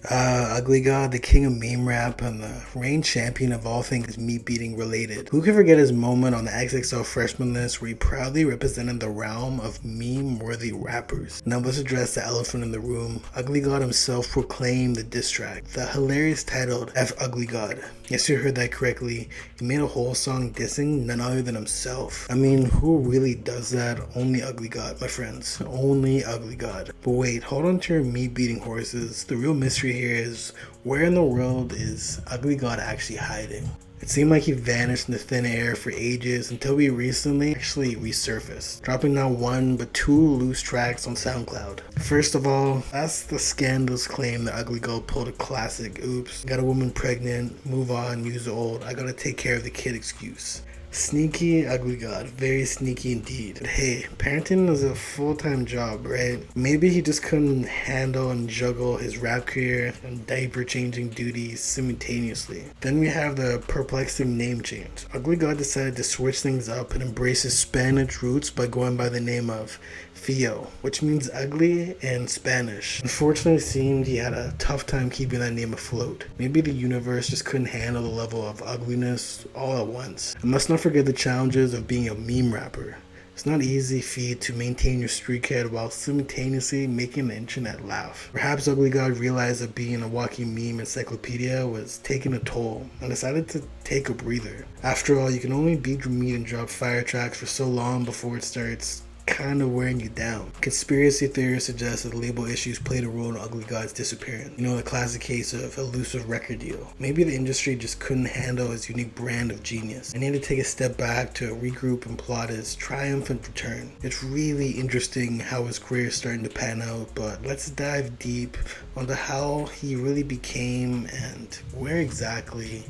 Ugly God, the king of meme rap, and the reign champion of all things meat beating related. Who can forget his moment on the XXL freshman list where he proudly represented the realm of meme worthy rappers? Now let's address the elephant in the room. Ugly God himself proclaimed the diss track, the hilarious titled F Ugly God. Yes, you heard that correctly. He made a whole song dissing none other than himself. I mean, who really does that? Only Ugly God, my friends. Only Ugly God. But wait, hold on to your meat beating horses. The real mystery here is, where in the world is Ugly God actually hiding? It seemed like he vanished into thin air for ages until we recently actually resurfaced, dropping not one but two loose tracks on SoundCloud. First of all, that's the scandalous claim that Ugly God pulled a classic oops, got a woman pregnant, move on, use the old, I gotta take care of the kid excuse. Sneaky Ugly God, very sneaky indeed. But hey, parenting is a full-time job, right? Maybe he just couldn't handle and juggle his rap career and diaper changing duties simultaneously. Then we have the perplexing name change. Ugly God decided to switch things up and embrace his Spanish roots by going by the name of Theo, which means ugly in Spanish. Unfortunately, it seemed he had a tough time keeping that name afloat. Maybe the universe just couldn't handle the level of ugliness all at once. And let's not forget the challenges of being a meme rapper. It's not easy feat to maintain your street cred while simultaneously making the internet laugh. Perhaps Ugly God realized that being a walking meme encyclopedia was taking a toll and decided to take a breather. After all, you can only beat your meat and drop fire tracks for so long before it starts kind of wearing you down. Conspiracy theorists suggest that label issues played a role in Ugly God's disappearance. You know, the classic case of elusive record deal. Maybe the industry just couldn't handle his unique brand of genius and needed to take a step back to regroup and plot his triumphant return. It's really interesting how his career is starting to pan out, but let's dive deep onto how he really became and where exactly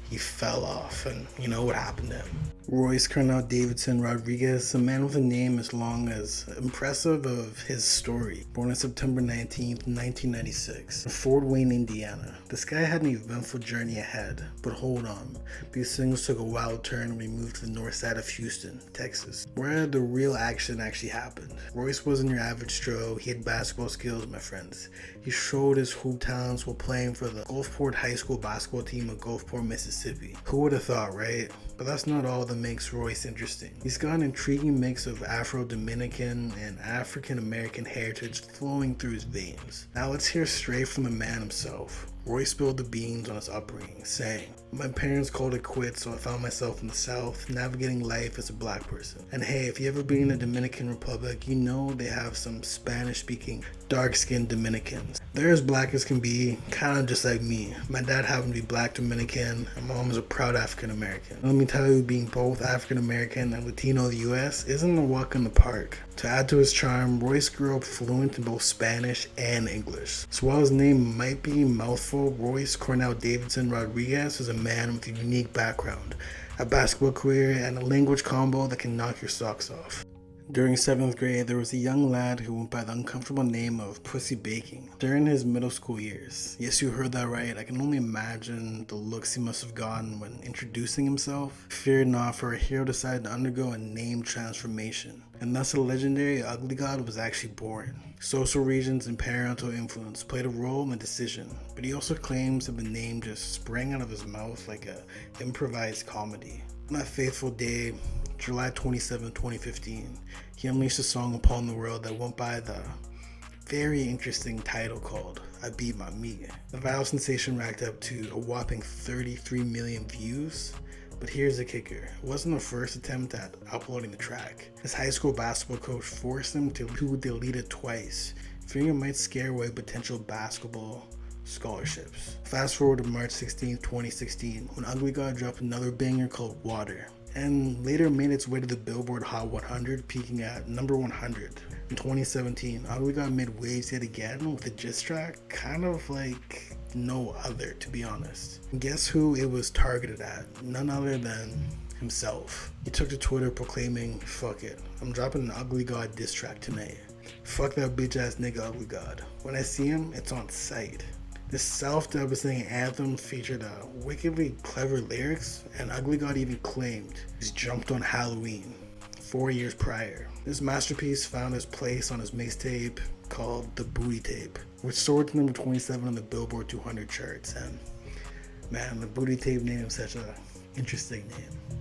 he fell off and what happened to him. Royce Cornell Davidson Rodriguez, a man with a name as long as impressive of his story. Born on September 19th, 1996, in Fort Wayne, Indiana. This guy had an eventful journey ahead, but hold on, because things took a wild turn when we moved to the north side of Houston, Texas, where the real action actually happened. Royce wasn't your average Stro, he had basketball skills, my friends. He showed his hoop talents while playing for the Gulfport High School basketball team of Gulfport, Mississippi. Who would have thought, right? But that's not all that makes Royce interesting. He's got an intriguing mix of Afro-Dominican and African-American heritage flowing through his veins. Now let's hear straight from the man himself. Royce spilled the beans on his upbringing, saying, "My parents called it quits, so I found myself in the South, navigating life as a black person. And hey, if you ever been in the Dominican Republic, you know they have some Spanish-speaking, dark-skinned Dominicans. They're as black as can be, kind of just like me. My dad happened to be black Dominican, and my mom is a proud African-American. Let me tell you, being both African-American and Latino in the U.S. isn't a walk in the park." To add to his charm, Royce grew up fluent in both Spanish and English. So while his name might be a mouthful, Royce Cornell Davidson Rodriguez is a man with a unique background, a basketball career, and a language combo that can knock your socks off. During 7th grade, there was a young lad who went by the uncomfortable name of Pussy Baking during his middle school years. Yes, you heard that right. I can only imagine the looks he must have gotten when introducing himself. Fear not, for a hero decided to undergo a name transformation, and thus the legendary Ugly God was actually born. Social regions and parental influence played a role in the decision, but he also claims that the name just sprang out of his mouth like a improvised comedy. On that fateful day, July 27, 2015, he unleashed a song upon the world that went by the very interesting title called I Beat My Meat. The viral sensation racked up to a whopping 33 million views. But here's the kicker. It wasn't the first attempt at uploading the track. His high school basketball coach forced him to delete it twice, fearing it might scare away potential basketball scholarships. Fast forward to March 16, 2016, when Ugly God dropped another banger called Water, and later made its way to the Billboard Hot 100, peaking at number 100. In 2017, Ugly God made waves yet again with a diss track, kind of like no other, to be honest. Guess who it was targeted at? None other than himself. He took to Twitter proclaiming, "Fuck it, I'm dropping an Ugly God diss track tonight. Fuck that bitch ass nigga Ugly God. When I see him, it's on sight." This self-devastating anthem featured wickedly clever lyrics, and Ugly God even claimed he's jumped on Halloween 4 years prior. This masterpiece found its place on his mixtape called The Booty Tape, which soared to number 27 on the Billboard 200 charts. And man, the Booty Tape name is such a interesting name.